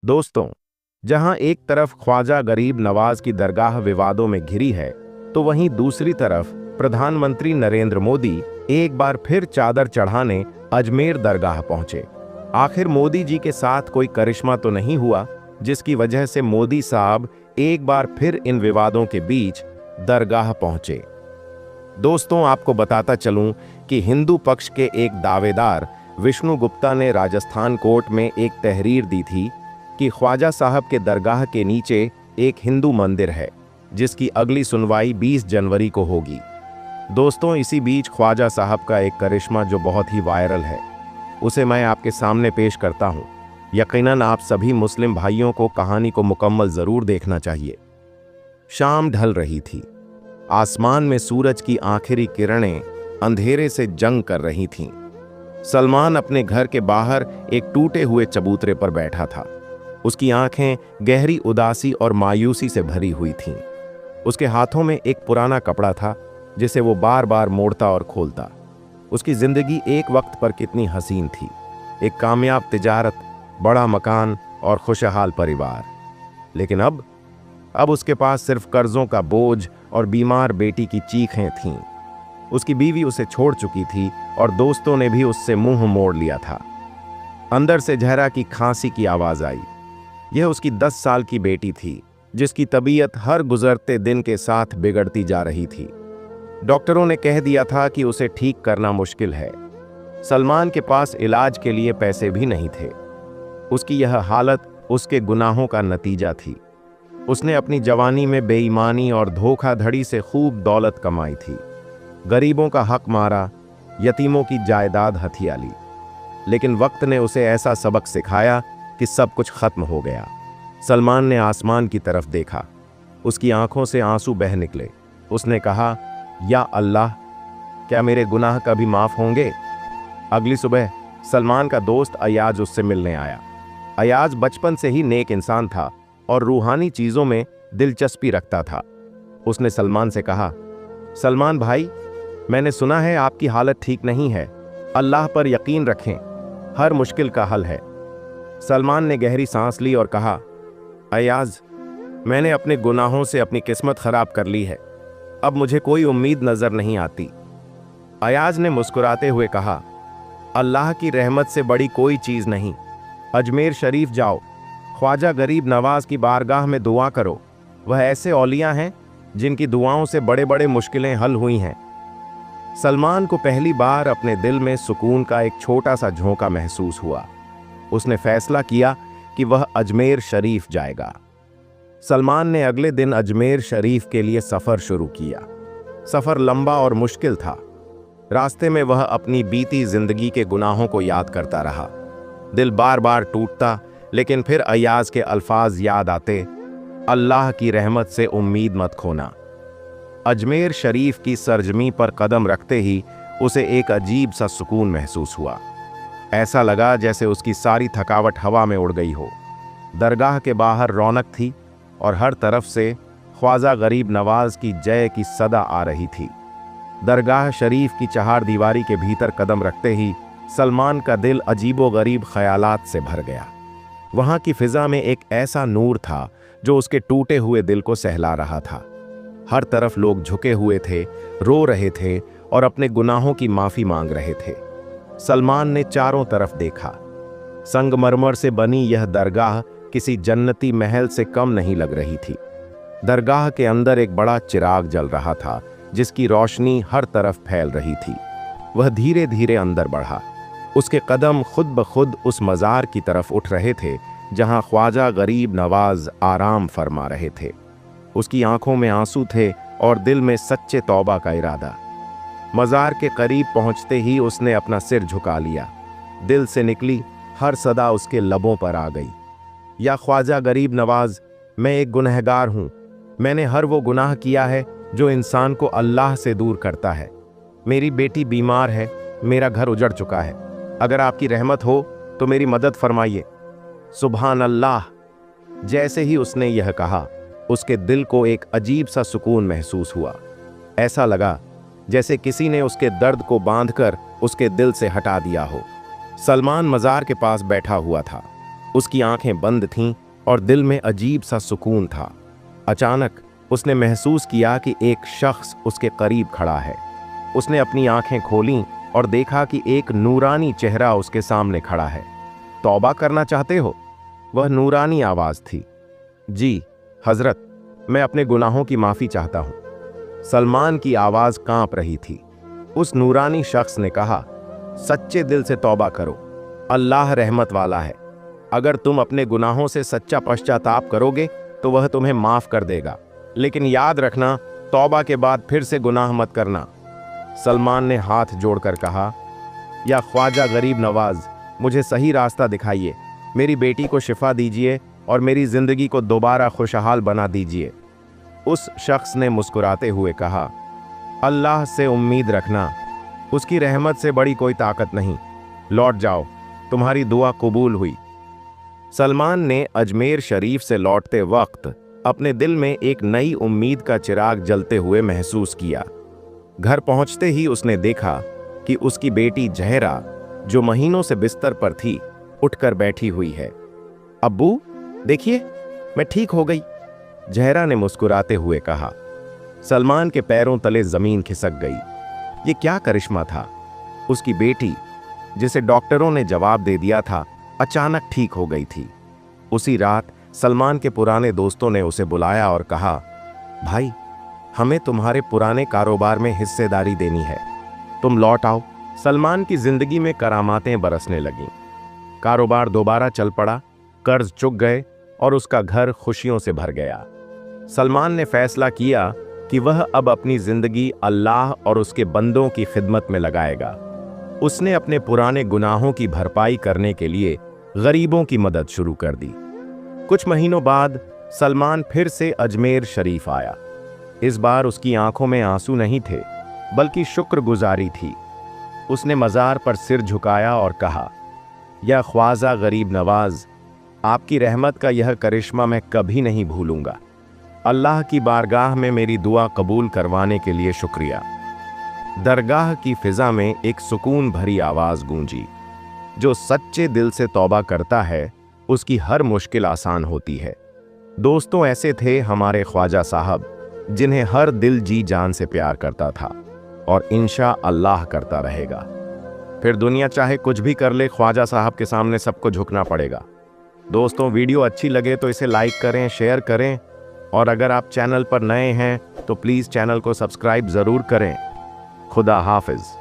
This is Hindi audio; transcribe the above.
दोस्तों, जहां एक तरफ ख्वाजा गरीब नवाज की दरगाह विवादों में घिरी है, तो वहीं दूसरी तरफ प्रधानमंत्री नरेंद्र मोदी एक बार फिर चादर चढ़ाने अजमेर दरगाह पहुंचे। आखिर मोदी जी के साथ कोई करिश्मा तो नहीं हुआ, जिसकी वजह से मोदी साहब एक बार फिर इन विवादों के बीच दरगाह पहुंचे। दोस्तों, आपको बताता चलूं कि हिंदू पक्ष के एक दावेदार विष्णु गुप्ता ने राजस्थान कोर्ट में एक तहरीर दी थी कि ख्वाजा साहब के दरगाह के नीचे एक हिंदू मंदिर है, जिसकी अगली सुनवाई 20 जनवरी को होगी। दोस्तों, इसी बीच ख्वाजा साहब का एक करिश्मा जो बहुत ही वायरल है, उसे मैं आपके सामने पेश करता हूं। यकीनन आप सभी मुस्लिम भाइयों को कहानी को मुकम्मल जरूर देखना चाहिए। शाम ढल रही थी। आसमान में सूरज की आखिरी किरणें अंधेरे से जंग कर रही थीं। सलमान अपने घर के बाहर एक टूटे हुए चबूतरे पर बैठा था। उसकी आंखें गहरी उदासी और मायूसी से भरी हुई थीं। उसके हाथों में एक पुराना कपड़ा था, जिसे वो बार बार मोड़ता और खोलता। उसकी जिंदगी एक वक्त पर कितनी हसीन थी। एक कामयाब तिजारत, बड़ा मकान और खुशहाल परिवार। लेकिन अब उसके पास सिर्फ कर्जों का बोझ और बीमार बेटी की चीखें थीं। उसकी बीवी उसे छोड़ चुकी थी और दोस्तों ने भी उससे मुंह मोड़ लिया था। अंदर से जहरा की खांसी की आवाज आई। यह उसकी 10 साल की बेटी थी, जिसकी तबीयत हर गुजरते दिन के साथ बिगड़ती जा रही थी। डॉक्टरों ने कह दिया था कि उसे ठीक करना मुश्किल है। सलमान के पास इलाज के लिए पैसे भी नहीं थे। उसकी यह हालत उसके गुनाहों का नतीजा थी। उसने अपनी जवानी में बेईमानी और धोखाधड़ी से खूब दौलत कमाई थी। गरीबों का हक मारा, यतीमों की जायदाद हथिया ली। लेकिन वक्त ने उसे ऐसा सबक सिखाया कि सब कुछ खत्म हो गया। सलमान ने आसमान की तरफ देखा। उसकी आंखों से आंसू बह निकले। उसने कहा, या अल्लाह, क्या मेरे गुनाह कभी माफ होंगे? अगली सुबह सलमान का दोस्त अयाज उससे मिलने आया। अयाज बचपन से ही नेक इंसान था और रूहानी चीजों में दिलचस्पी रखता था। उसने सलमान से कहा, सलमान भाई, मैंने सुना है आपकी हालत ठीक नहीं है। अल्लाह पर यकीन रखें, हर मुश्किल का हल है। सलमान ने गहरी सांस ली और कहा, अयाज, मैंने अपने गुनाहों से अपनी किस्मत खराब कर ली है। अब मुझे कोई उम्मीद नजर नहीं आती। अयाज ने मुस्कुराते हुए कहा, अल्लाह की रहमत से बड़ी कोई चीज नहीं। अजमेर शरीफ जाओ, ख्वाजा गरीब नवाज की बारगाह में दुआ करो। वह ऐसे औलिया हैं जिनकी दुआओं से बड़े बड़े मुश्किलें हल हुई हैं। सलमान को पहली बार अपने दिल में सुकून का एक छोटा सा झोंका महसूस हुआ। उसने फैसला किया कि वह अजमेर शरीफ जाएगा। सलमान ने अगले दिन अजमेर शरीफ के लिए सफर शुरू किया। सफर लंबा और मुश्किल था। रास्ते में वह अपनी बीती जिंदगी के गुनाहों को याद करता रहा। दिल बार बार टूटता, लेकिन फिर अयाज के अल्फाज याद आते, अल्लाह की रहमत से उम्मीद मत खोना। अजमेर शरीफ की सरजमी पर कदम रखते ही उसे एक अजीब सा सुकून महसूस हुआ। ऐसा लगा जैसे उसकी सारी थकावट हवा में उड़ गई हो। दरगाह के बाहर रौनक थी और हर तरफ से ख्वाजा गरीब नवाज की जय की सदा आ रही थी। दरगाह शरीफ की चहार दीवारी के भीतर कदम रखते ही सलमान का दिल अजीबो गरीब ख्यालात से भर गया। वहां की फिजा में एक ऐसा नूर था जो उसके टूटे हुए दिल को सहला रहा था। हर तरफ लोग झुके हुए थे, रो रहे थे और अपने गुनाहों की माफी मांग रहे थे। सलमान ने चारों तरफ देखा। संगमरमर से बनी यह दरगाह किसी जन्नती महल से कम नहीं लग रही थी। दरगाह के अंदर एक बड़ा चिराग जल रहा था, जिसकी रोशनी हर तरफ फैल रही थी। वह धीरे धीरे अंदर बढ़ा। उसके कदम खुद ब खुद उस मज़ार की तरफ उठ रहे थे जहां ख्वाजा गरीब नवाज आराम फरमा रहे थे। उसकी आंखों में आंसू थे और दिल में सच्चे तौबा का इरादा। मज़ार के करीब पहुंचते ही उसने अपना सिर झुका लिया। दिल से निकली हर सदा उसके लबों पर आ गई। या ख्वाजा गरीब नवाज, मैं एक गुनहगार हूं। मैंने हर वो गुनाह किया है जो इंसान को अल्लाह से दूर करता है। मेरी बेटी बीमार है, मेरा घर उजड़ चुका है। अगर आपकी रहमत हो तो मेरी मदद फरमाइए। सुभान अल्लाह। जैसे ही उसने यह कहा, उसके दिल को एक अजीब सा सुकून महसूस हुआ। ऐसा लगा जैसे किसी ने उसके दर्द को बांधकर उसके दिल से हटा दिया हो। सलमान मज़ार के पास बैठा हुआ था। उसकी आंखें बंद थीं और दिल में अजीब सा सुकून था। अचानक उसने महसूस किया कि एक शख्स उसके करीब खड़ा है। उसने अपनी आंखें खोलीं और देखा कि एक नूरानी चेहरा उसके सामने खड़ा है। तौबा करना चाहते हो? वह नूरानी आवाज थी। जी हजरत, मैं अपने गुनाहों की माफी चाहता हूं। सलमान की आवाज कांप रही थी। उस नूरानी शख्स ने कहा, सच्चे दिल से तौबा करो, अल्लाह रहमत वाला है। अगर तुम अपने गुनाहों से सच्चा पश्चाताप करोगे तो वह तुम्हें माफ कर देगा, लेकिन याद रखना, तौबा के बाद फिर से गुनाह मत करना। सलमान ने हाथ जोड़कर कहा, या ख्वाजा गरीब नवाज, मुझे सही रास्ता दिखाइए, मेरी बेटी को शिफा दीजिए और मेरी जिंदगी को दोबारा खुशहाल बना दीजिए। उस शख्स ने मुस्कुराते हुए कहा, अल्लाह से उम्मीद रखना, उसकी रहमत से बड़ी कोई ताकत नहीं। लौट जाओ, तुम्हारी दुआ कबूल हुई। सलमान ने अजमेर शरीफ से लौटते वक्त अपने दिल में एक नई उम्मीद का चिराग जलते हुए महसूस किया। घर पहुंचते ही उसने देखा कि उसकी बेटी जहरा, जो महीनों से बिस्तर पर थी, उठकर बैठी हुई है। अब्बू देखिए, मैं ठीक हो गई, जहरा ने मुस्कुराते हुए कहा। सलमान के पैरों तले जमीन खिसक गई। ये क्या करिश्मा था? उसकी बेटी, जिसे डॉक्टरों ने जवाब दे दिया था, अचानक ठीक हो गई थी। उसी रात सलमान के पुराने दोस्तों ने उसे बुलाया और कहा, भाई, हमें तुम्हारे पुराने कारोबार में हिस्सेदारी देनी है, तुम लौट आओ। सलमान की जिंदगी में करामातें बरसने लगीं। कारोबार दोबारा चल पड़ा, कर्ज चुक गए और उसका घर खुशियों से भर गया। सलमान ने फैसला किया कि वह अब अपनी जिंदगी अल्लाह और उसके बंदों की खिदमत में लगाएगा। उसने अपने पुराने गुनाहों की भरपाई करने के लिए गरीबों की मदद शुरू कर दी। कुछ महीनों बाद सलमान फिर से अजमेर शरीफ आया। इस बार उसकी आंखों में आंसू नहीं थे, बल्कि शुक्रगुजारी थी। उसने मज़ार पर सिर झुकाया और कहा, या ख्वाजा गरीब नवाज, आपकी रहमत का यह करिश्मा मैं कभी नहीं भूलूंगा। अल्लाह की बारगाह में मेरी दुआ कबूल करवाने के लिए शुक्रिया। दरगाह की फिजा में एक सुकून भरी आवाज गूंजी। जो सच्चे दिल से तौबा करता है, उसकी हर मुश्किल आसान होती है। दोस्तों, ऐसे थे हमारे ख्वाजा साहब, जिन्हें हर दिल जी जान से प्यार करता था और इंशा अल्लाह करता रहेगा। फिर दुनिया चाहे कुछ भी कर ले, ख्वाजा साहब के सामने सबको झुकना पड़ेगा। दोस्तों, वीडियो अच्छी लगे तो इसे लाइक करें, शेयर करें, और अगर आप चैनल पर नए हैं तो प्लीज़ चैनल को सब्सक्राइब ज़रूर करें। खुदा हाफिज़।